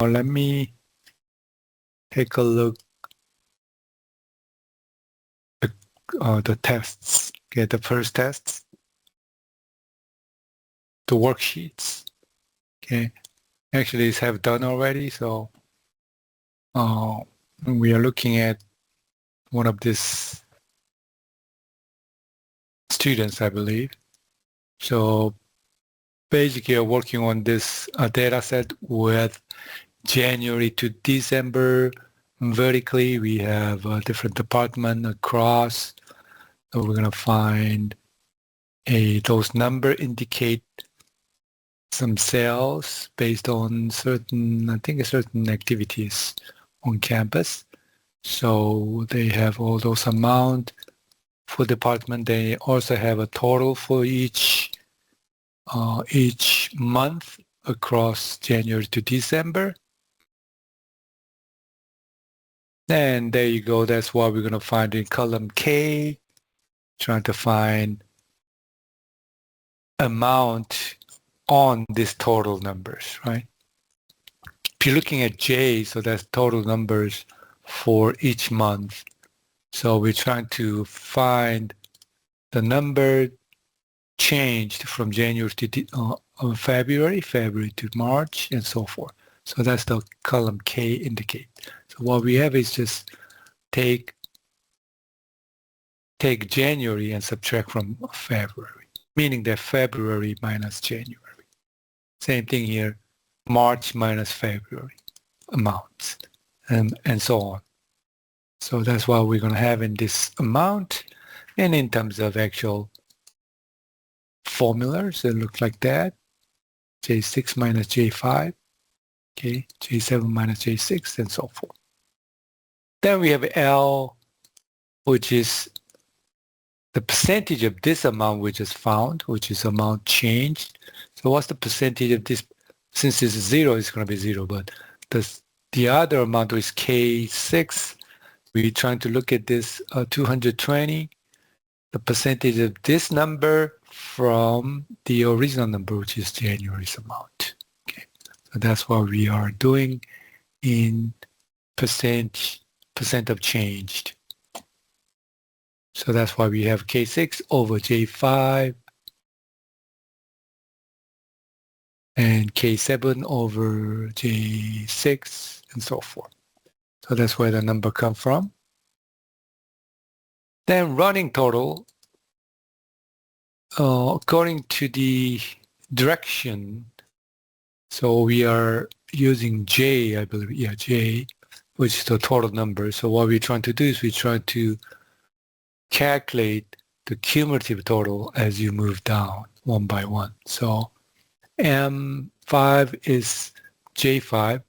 let me take a look at the tests. Okay, the first tests, the worksheets. Okay, actually, these have done already. So we are looking at one of these students, I believe. So basically, we're working on this data set with January to December. Vertically, we have a different department across. So we're going to find those number indicate some sales based on certain, I think, certain activities on campus. So they have all those amount for department. They also have a total for each month across January to December. And there you go. That's what we're going to find in column K, trying to find amount on these total numbers, right? If you're looking at J, so that's total numbers for each month. So we're trying to find the number changed from January to February to March, and so forth. So that's the column K indicate. So what we have is just take January and subtract from February, meaning that February minus January. Same thing here, March minus February amounts, and so on. So that's what we're going to have in this amount. And in terms of actual formulas, it looks like that. J6 minus J5, okay, J7 minus J6, and so forth. Then we have L, which is the percentage of this amount we just found, which is amount changed. So what's the percentage of this? Since it's 0, it's going to be 0, but the other amount is K6. We're trying to look at this 220, the percentage of this number from the original number, which is January's amount. Okay, so that's what we are doing in percent of changed. So that's why we have K6 over J5 and K7 over J6 and so forth. So that's where the number comes from. Then running total, according to the direction, so we are using J, I believe, yeah, J, which is the total number. So what we're trying to do is we're trying to calculate the cumulative total as you move down one by one. So M5 is J5,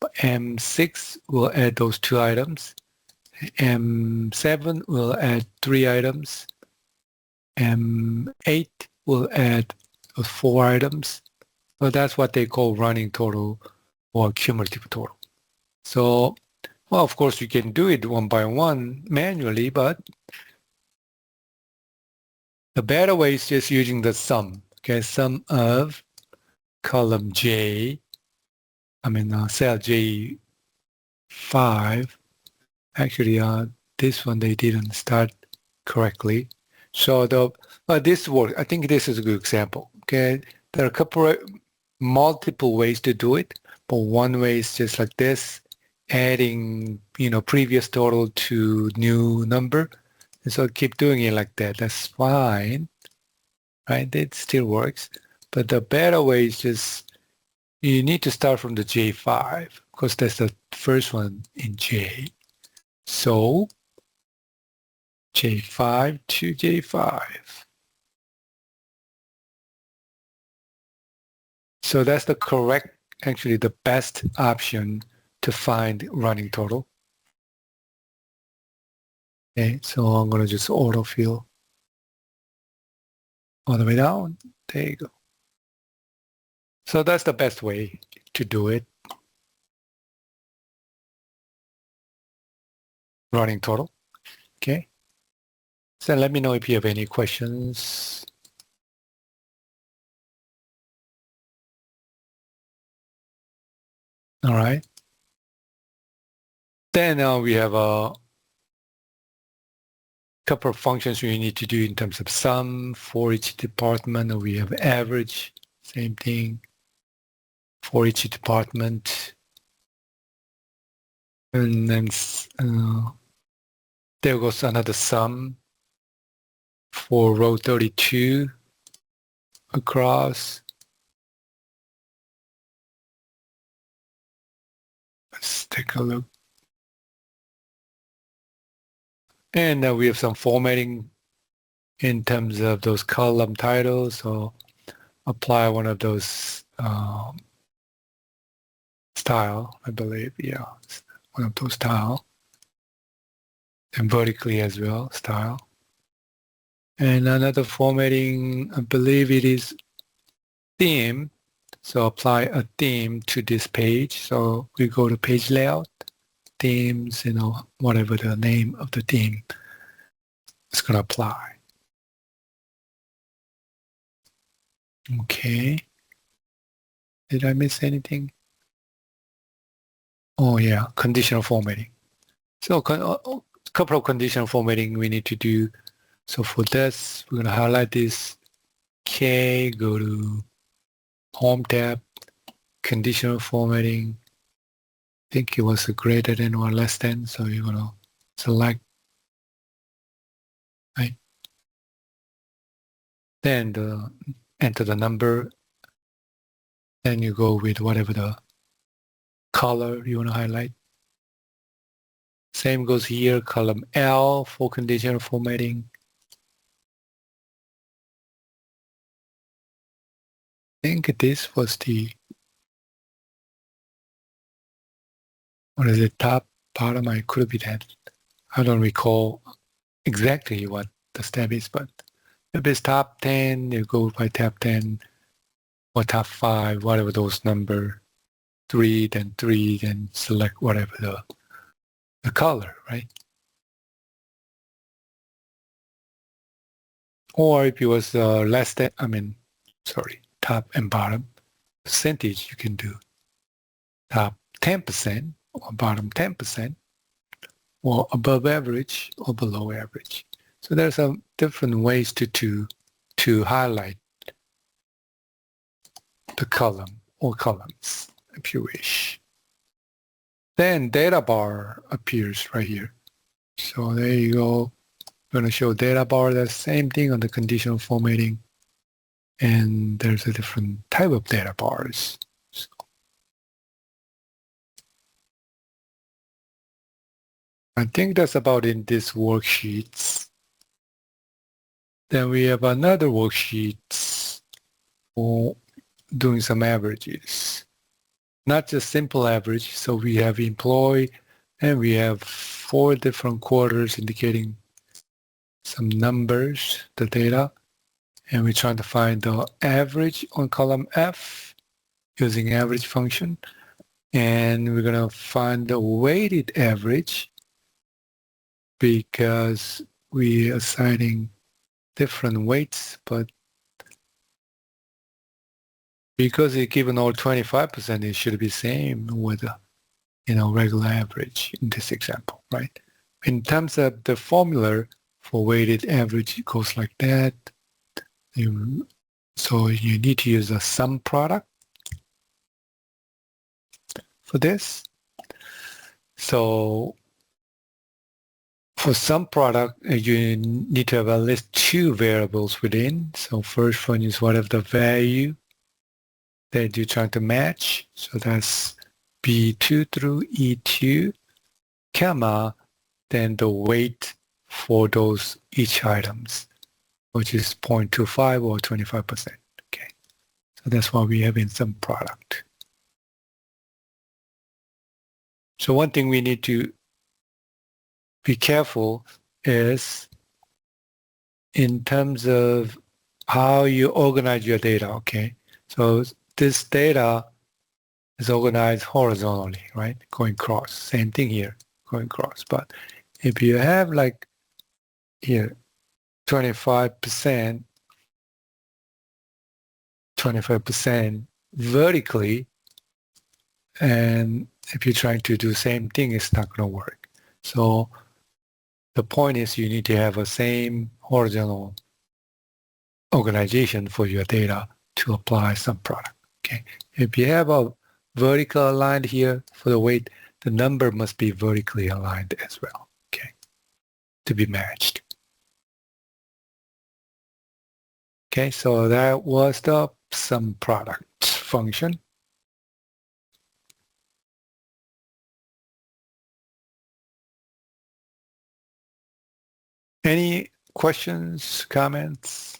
but M6 will add those 2 items. M7 will add 3 items. M8 will add 4 items. So that's what they call running total or cumulative total. So, well, of course, you can do it one by one manually, but the better way is just using the sum. Okay, sum of column J, cell J5. Actually, this one they didn't start correctly. So this works. I think this is a good example. Okay, there are a couple of multiple ways to do it, but one way is just like this, adding previous total to new number. And so keep doing it like that. That's fine, right? It still works. But the better way is just you need to start from the J5 because that's the first one in J. So J5 to J5. So that's the correct, actually the best option to find running total. Okay, so I'm going to just autofill all the way down. There you go. So that's the best way to do it. Running total. Okay. So let me know if you have any questions. All right. Then we have a couple of functions we need to do in terms of sum for each department. We have average, same thing for each department. And then there goes another sum for row 32 across. Let's take a look. And we have some formatting in terms of those column titles. So apply one of those style, I believe. Yeah, one of those style. And vertically as well, style. And another formatting, I believe it is theme. So apply a theme to this page. So we go to page layout, themes, whatever the name of the theme is going to apply. Okay. Did I miss anything? Oh yeah, conditional formatting. So a couple of conditional formatting we need to do. So for this, we're going to highlight this K, go to Home tab, conditional formatting. I think it was a greater than or less than, so you're going to select, right? Then enter the number. Then you go with whatever the color you want to highlight. Same goes here, column L for conditional formatting. I think this was the, what is it, top, bottom? I could be that. I don't recall exactly what the step is, but if it's top 10, you go by top 10 or top 5, whatever those number, 3, then select whatever the color, right? Or if it was less than, top and bottom percentage, you can do top 10% or bottom 10% or above average or below average. So there's some different ways to highlight the column or columns if you wish. Then data bar appears right here. So there you go. I'm going to show data bar, the same thing on the conditional formatting. And there's a different type of data bars. So I think that's about in this worksheets. Then we have another worksheet for doing some averages. Not just simple average. So we have employee and we have 4 different quarters indicating some numbers, the data. And we're trying to find the average on column F using average function. And we're going to find the weighted average because we're assigning different weights, but because it's given all 25%, it should be same with regular average in this example, right? In terms of the formula for weighted average, it goes like that. So you need to use a sum product for this. So for sum product, you need to have at least 2 variables within. So first one is whatever the value that you're trying to match. So that's B2 through E2, comma, then the weight for those each items, which is 0.25 or 25%. Okay, so that's what we have in sum product. So one thing we need to be careful is in terms of how you organize your data, okay? So this data is organized horizontally, right? Going cross, same thing here, going cross. But if you have like here, 25% vertically, And if you're trying to do the same thing, it's not going to work. So the point is you need to have a same horizontal organization for your data to apply some product. Okay. If you have a vertical aligned here for the weight, the number must be vertically aligned as well. Okay. To be matched. Okay, so that was the sum product function. Any questions, comments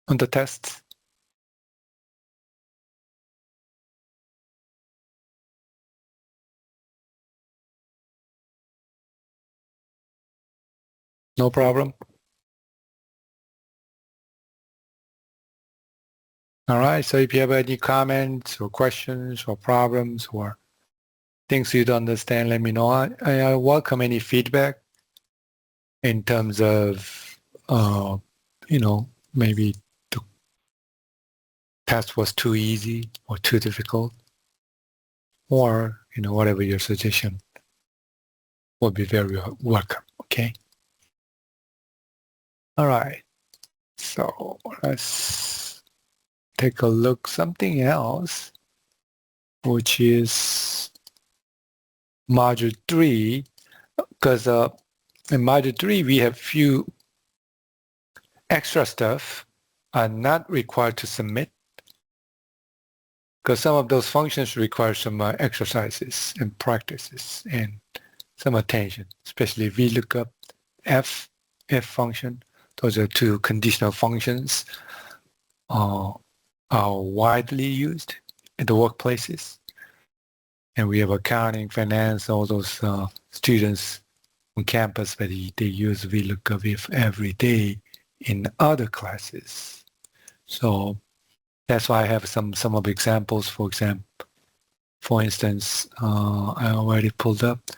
on the test? No problem. All right, so if you have any comments or questions or problems or things you don't understand, let me know. I welcome any feedback in terms of, maybe the test was too easy or too difficult, or, whatever your suggestion will be very welcome, okay? All right, so let's take a look something else, which is module 3, because in module 3 we have few extra stuff are not required to submit, because some of those functions require some exercises and practices and some attention, especially VLOOKUP, F function. Those are two conditional functions are widely used in the workplaces. And we have accounting, finance, all those students on campus, but they use VLOOKUP every day in other classes. So that's why I have some of the examples. For instance, I already pulled up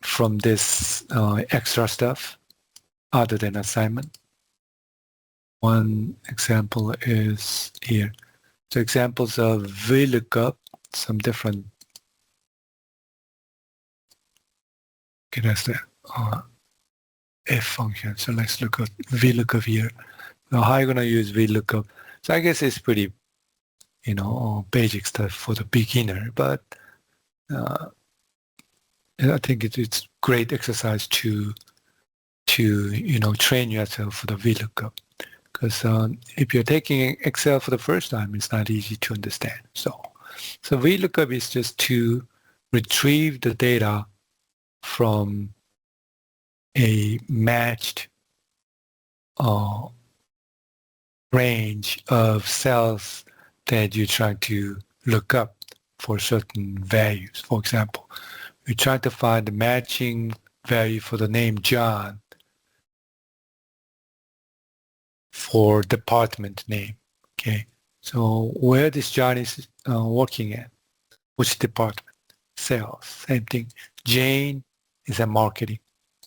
from this extra stuff other than assignment. One example is here. So examples of VLOOKUP, some different, okay, that's the F function. So let's look at VLOOKUP here. Now how are you going to use VLOOKUP? So I guess it's pretty, basic stuff for the beginner, but I think it's great exercise to train yourself for the VLOOKUP. Because if you're taking Excel for the first time, it's not easy to understand. So VLOOKUP is just to retrieve the data from a matched range of cells that you're trying to look up for certain values. For example, we try to find the matching value for the name John for department name. Okay, so where this John is working at, which department? Sales, same thing. Jane is at marketing,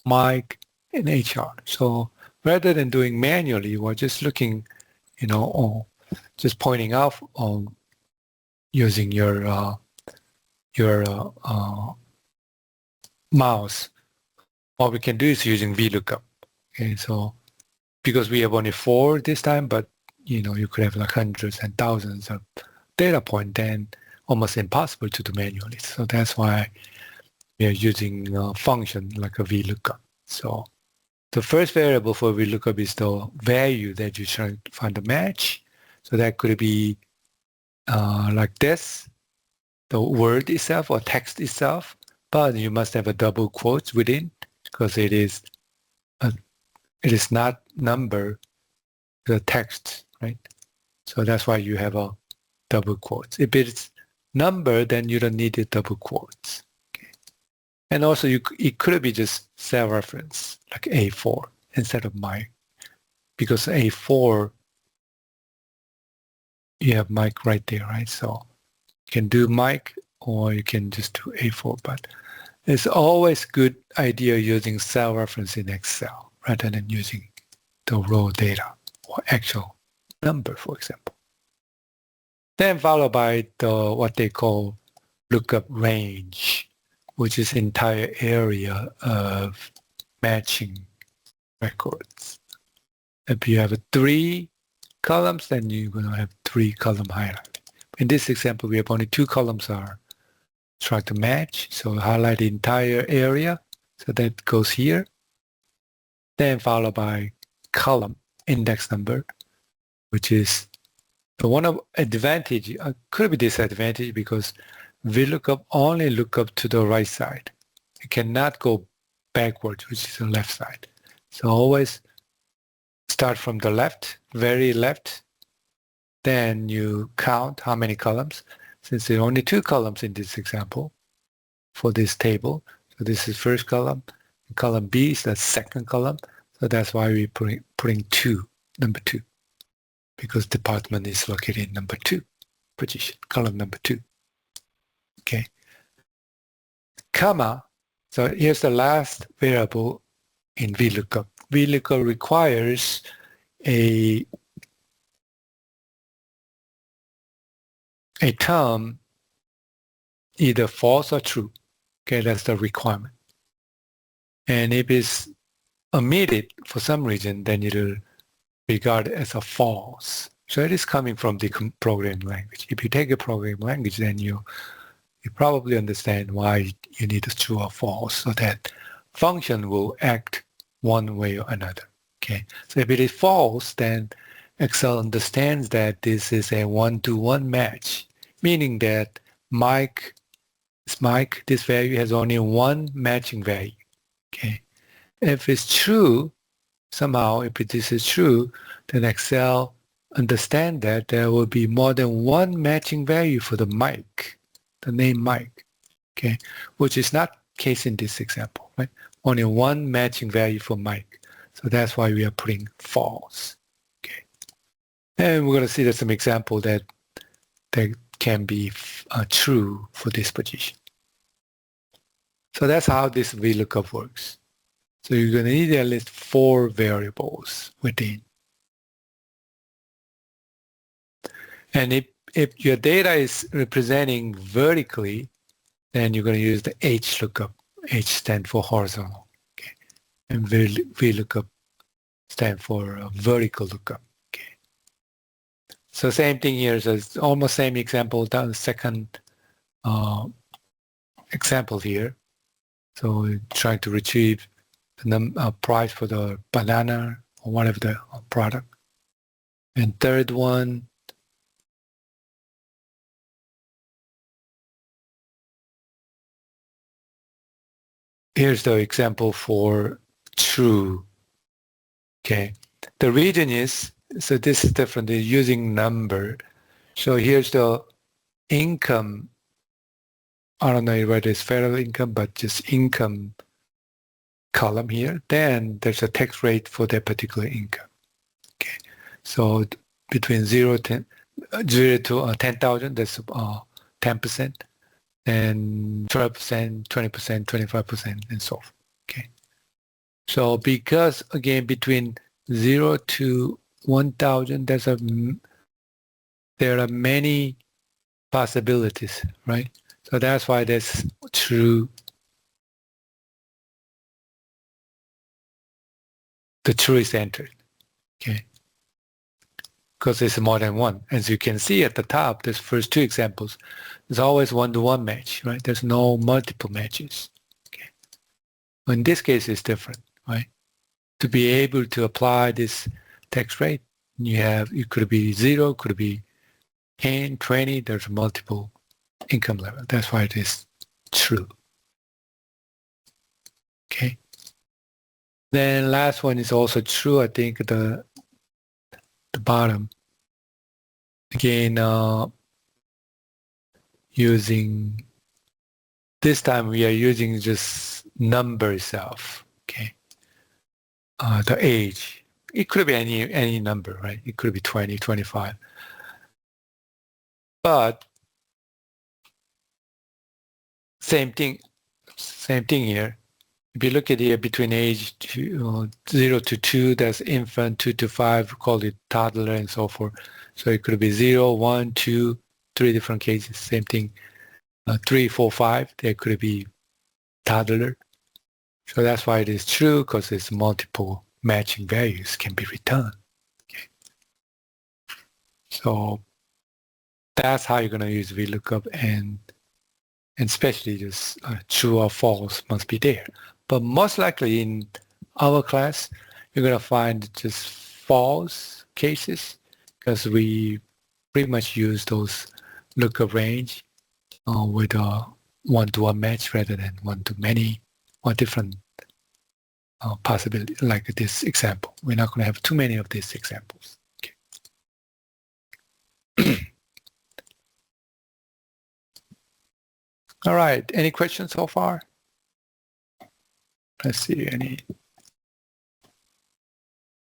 Mike in HR. So rather than doing manually, we're just looking, just pointing out on using your mouse. What we can do is using VLOOKUP. Okay, so because we have only 4 this time, but you could have like hundreds and thousands of data points, then almost impossible to do manually. So that's why we are using a function like a VLOOKUP. So the first variable for VLOOKUP is the value that you're trying to find a match. So that could be like this, the word itself or text itself, but you must have a double quotes within, because it is not number, the text, right? So that's why you have a double quotes. If it's number, then you don't need the double quotes. Okay. And also it could be just cell reference, like A4 instead of Mike, because A4, you have Mike right there, right? So you can do Mike or you can just do A4, but it's always good idea using cell reference in Excel rather than using the raw data or actual number, for example. Then followed by the what they call lookup range, which is entire area of matching records. If you have 3 columns, then you're going to have 3 column highlighted. In this example, we have only 2 columns are trying to match. So highlight the entire area. So that goes here. Then followed by column index number, which is the one of advantage, could be disadvantage because VLOOKUP only look up to the right side. It cannot go backwards, which is the left side. So always start from the left, very left. Then you count how many columns. Since there are only 2 columns in this example for this table. So this is first column. Column B is the second column. So that's why we're putting 2, number 2. Because department is located in number 2 position, column number 2. Okay. Comma. So here's the last variable in VLOOKUP. VLOOKUP requires a term either false or true. Okay, that's the requirement. And if it's omitted for some reason, then it'll regard it as a false. So it is coming from the programming language. If you take a programming language, then you probably understand why you need a true or false, so that function will act one way or another. Okay. So if it is false, then Excel understands that this is a 1-to-1 match, meaning that Mike, this value has only one matching value. Okay. If it's true, somehow, if this is true, then Excel understand that there will be more than one matching value for the Mike, the name Mike, okay, which is not the case in this example, right? Only one matching value for Mike. So that's why we are putting false, okay. And we're going to see that some example that can be true for this position. So that's how this VLOOKUP works. So you're going to need at least 4 variables within. And if your data is representing vertically, then you're going to use the HLOOKUP. H stands for horizontal. Okay. And VLOOKUP stands for vertical lookup. Okay. So same thing here. So it's almost same example, the second example here. So we're trying to retrieve the price for the banana or whatever the product. And third one, here's the example for true. Okay. The reason is, so this is different. They're using number. So here's the income. I don't know whether it's federal income, but just income column here. Then there's a tax rate for that particular income. Okay. So between 0 to 10,000, that's 10%. And 12%, 20%, 25%, and so forth. Okay. So because again between 0 to 1,000, there are many possibilities, right? So that's why that's true. The true is entered. Okay. Because it's more than one. As you can see at the top, this first 2 examples, there's always 1-to-1 match, right? There's no multiple matches. Okay. In this case, it's different, right? To be able to apply this tax rate, it could be 0, could be 10, 20, there's multiple income level. That's why it is true. Okay. Then last one is also true. I think the bottom. Again, using, this time we are using just number itself, okay? The age, it could be any number, right? It could be 20, 25. But same thing here. If you look at here between age 0 to 2, that's infant, 2 to 5, call it toddler and so forth. So it could be 0, 1, 2, 3 different cases. Same thing. 3, 4, 5, there could be toddler. So that's why it is true, because it's multiple matching values can be returned. Okay. So that's how you're going to use VLOOKUP, and especially just true or false must be there. But most likely in our class, you're going to find just false cases, because we pretty much use those lookup range with a one-to-one match rather than one-to-many or different possibility, like this example. We're not going to have too many of these examples. Okay. All right. Any questions so far? Let's see. Any?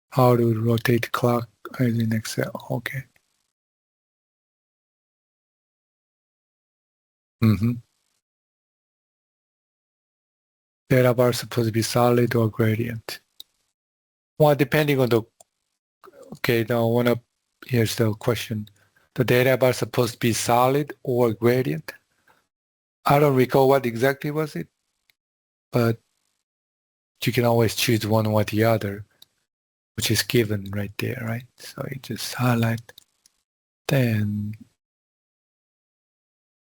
How to rotate the clock in Excel? Okay. Data bar supposed to be solid or gradient? Well, depending on the. Okay. Now, here's the question. The data bar supposed to be solid or gradient? I don't recall what exactly was it, but you can always choose one or the other, which is given right there, right? So you just highlight, then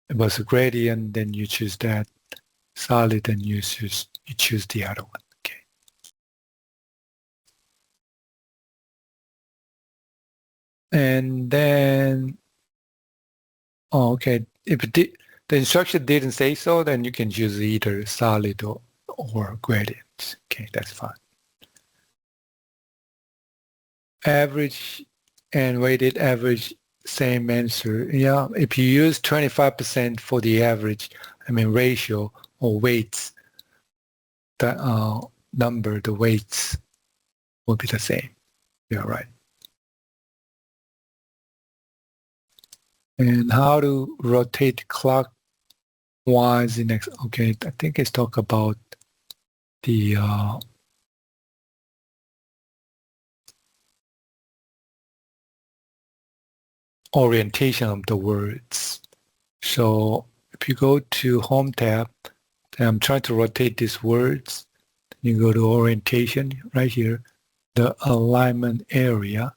it was a gradient, then you choose that. Solid, then you choose the other one. Okay. And then, okay, if the instruction didn't say so, then you can choose either solid or gradient. Okay, that's fine. Average and weighted average, same answer. Yeah, if you use 25% for the average, ratio or weights, the number, the weights will be the same. You're right. And how to rotate clockwise in X. Okay, I think it's talk about the orientation of the words. So if you go to Home tab, then I'm trying to rotate these words. You go to orientation right here, the alignment area.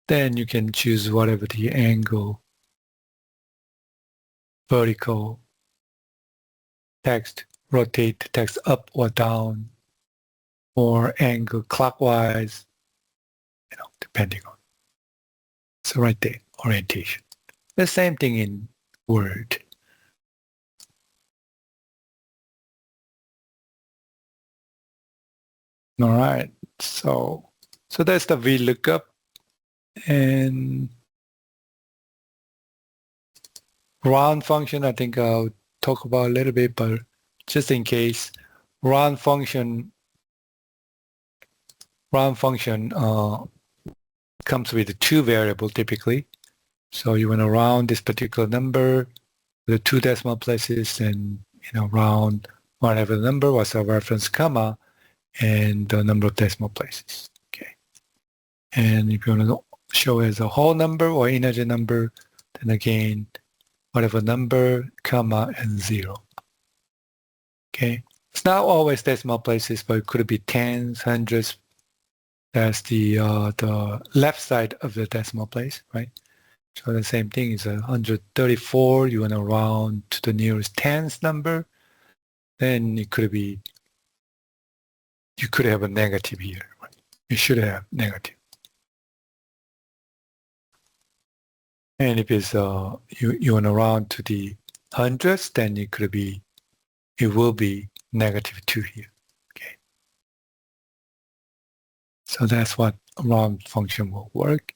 Then you can choose whatever the angle, vertical, text, rotate the text up or down, or angle clockwise, depending on. So right there, orientation. The same thing in Word. All right, so that's the VLOOKUP. And round function, I think I'll talk about a little bit, but just in case, round function comes with two variables typically. So you want to round this particular number, the 2 decimal places, and round whatever the number was a reference comma and the number of decimal places. Okay. And if you want to show as a whole number or integer number, then again, whatever number, comma, and 0. Okay. It's not always decimal places, but it could be tens, hundreds. That's the left side of the decimal place, right? So the same thing is 134. You want to round to the nearest tens number. Then it could be, you could have a negative here, right? You should have negative. And if it's you want to round to the hundreds, then it will be -2 here. Okay. So that's what a round function will work.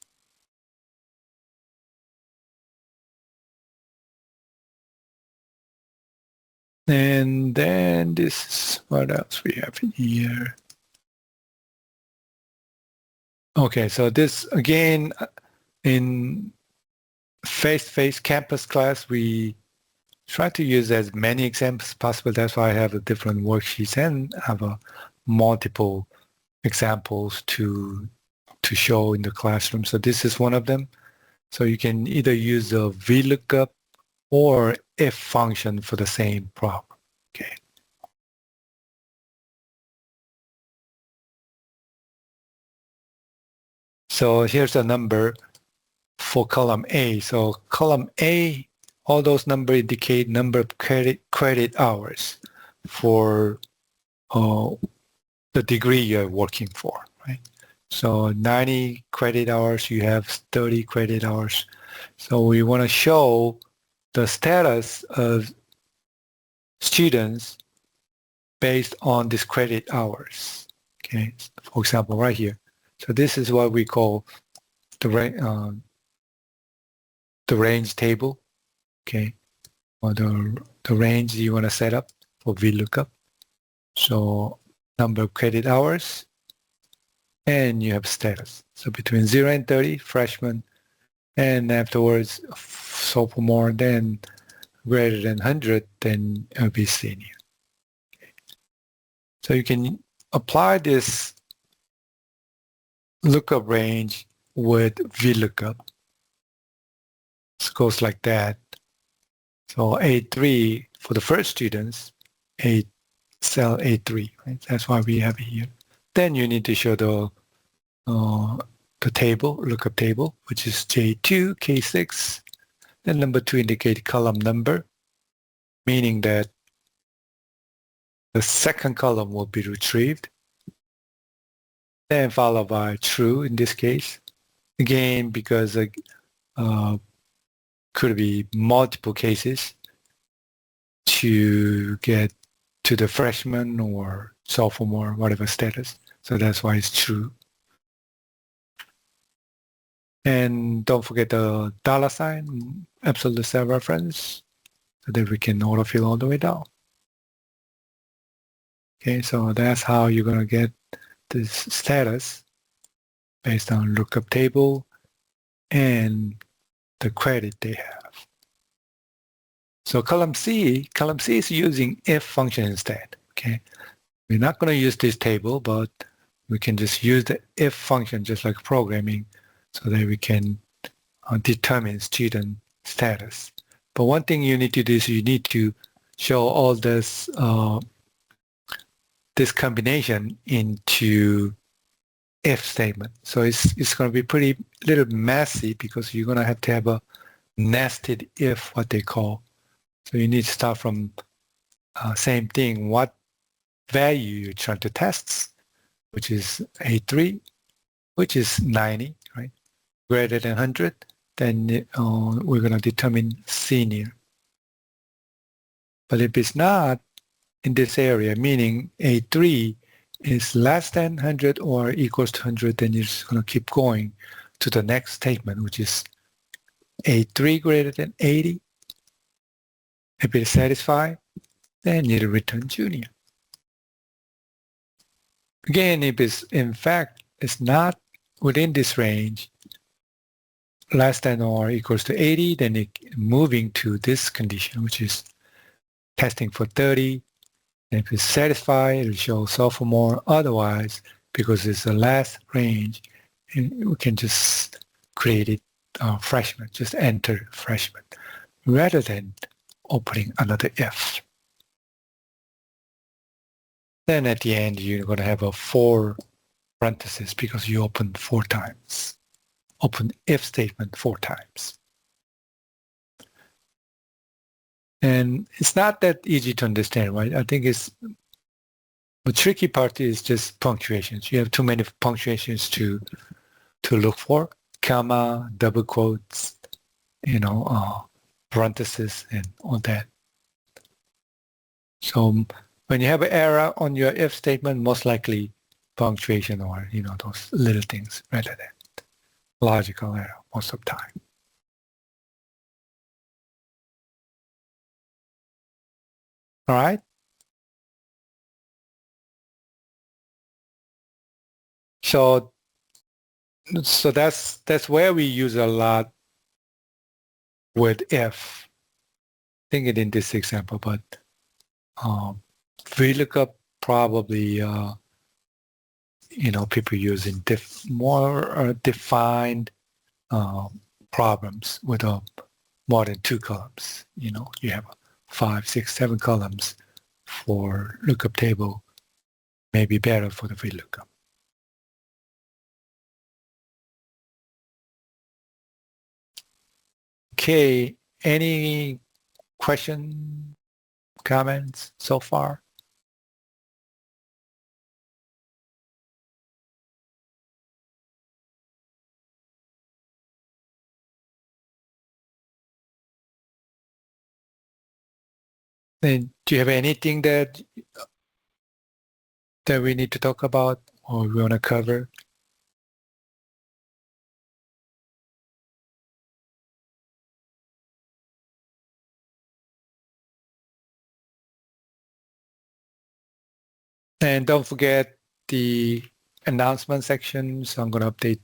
And then this is what else we have here. Okay, so this again in face-to-face campus class, we try to use as many examples as possible. That's why I have a different worksheets and have multiple examples to to show in the classroom. So this is one of them. So you can either use a VLOOKUP or if function for the same problem. Okay. So here's a number for column A. So column A, all those numbers indicate number of credit hours for the degree you're working for, right? So 90 credit hours, you have 30 credit hours. So we want to show the status of students based on these credit hours. Okay, for example, right here. So this is what we call the range table. Okay, or the range you want to set up for VLOOKUP. So number of credit hours, and you have status. So between 0 and 30, freshman, and afterwards sophomore, then greater than 100, then it'll be senior. Okay. So you can apply this lookup range with VLOOKUP. It goes like that. So A3 for the first students, cell A3, right? That's why we have it here. Then you need to show the table, lookup table, which is J2, K6. Then number 2 indicate column number, meaning that the second column will be retrieved. Then followed by true in this case. Again, because could be multiple cases to get to the freshman or sophomore, whatever status. So that's why it's true. And don't forget the $sign, absolute cell reference, so that we can autofill all the way down. Okay, so that's how you're going to get this status based on lookup table and the credit they have. So column C is using if function instead. Okay, we're not going to use this table, but we can just use the if function just like programming, so that we can determine student status. But one thing you need to do is you need to show all this this combination into if statement. So it's going to be pretty little messy because you're going to have a nested if, what they call. So you need to start from same thing, what value you're trying to test, which is A3, which is 90, right? Greater than 100, then we're going to determine senior. But if it's not in this area, meaning A3 is less than 100 or equals to 100, then you're just going to keep going to the next statement, which is A3 greater than 80. If it's satisfied, then you return junior. Again, if it's in fact it's not within this range, less than or equals to 80, then it moving to this condition, which is testing for 30. And if it's satisfied, it'll show sophomore. Otherwise, because it's the last range, we can just create it freshman, just enter freshman, rather than opening another if. Then at the end, you're going to have a 4 parentheses because you opened 4 times. Open if statement 4 times. And it's not that easy to understand, right? I think the tricky part is just punctuations. You have too many punctuations to look for, comma, double quotes, parentheses, and all that. So when you have an error on your if statement, most likely punctuation or those little things rather than logical error most of the time. All right. So that's where we use a lot with if. Think it in this example, but VLOOKUP probably people using more defined problems with more than 2 columns. You have 5, 6, 7 columns for lookup table, may be better for the VLOOKUP. Okay, any question, comments so far? And do you have anything that we need to talk about or we want to cover? And don't forget the announcement section. So I'm going to update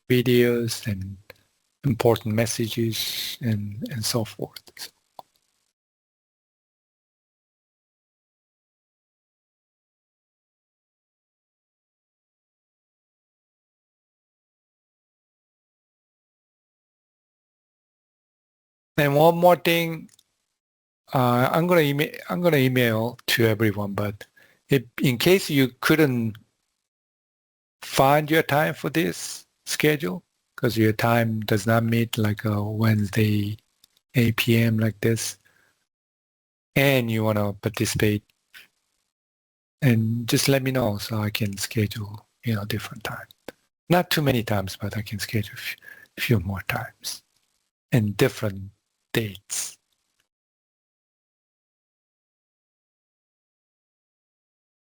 videos and important messages and so forth. And one more thing, I'm gonna email to everyone, but if in case you couldn't find your time for this schedule, because your time does not meet like a Wednesday 8 p.m. like this, and you want to participate, and just let me know so I can schedule different time. Not too many times, but I can schedule a few more times and different dates.